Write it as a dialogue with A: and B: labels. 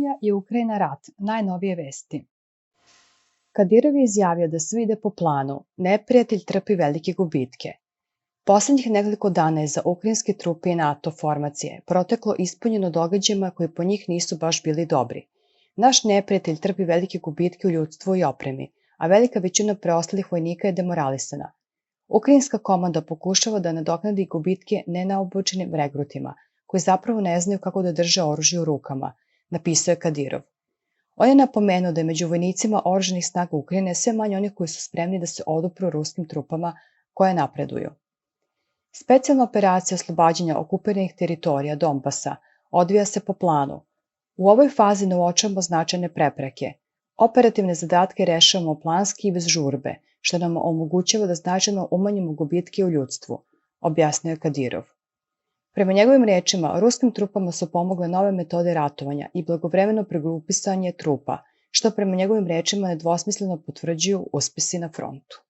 A: Rusija i Ukrajina rat, najnovije vesti. Kadirov je izjavio da sve ide po planu, neprijatelj trpi velike gubitke. Poslednjih nekoliko dana je za ukrajinske trupe i NATO formacije proteklo ispunjeno događajima koji po njih nisu baš bili dobri. Naš neprijatelj trpi velike gubitke u ljudstvu i opremi, a velika većina preostalih vojnika je demoralisana. Ukrajinska komanda pokušava da nadoknadi gubitke nenaobučenim regrutima, koji zapravo ne znaju kako da drže oružje u rukama, napisao je Kadirov. On je napomenuo da je među vojnicima oružanih snaga Ukrajine sve manje onih koji su spremni da se odupru ruskim trupama koje napreduju. Specijalna operacija oslobađanja okupiranih teritorija Donbasa odvija se po planu. U ovoj fazi ne uočavamo značajne prepreke. Operativne zadatke rešavamo planski i bez žurbe, što nam omogućava da značajno umanjimo gubitke u ljudstvu, objasnio je Kadirov. Prema njegovim rečima, ruskim trupama su pomogle nove metode ratovanja i blagovremeno pregrupisanje trupa, što prema njegovim rečima nedvosmisleno potvrđuju uspesi na frontu.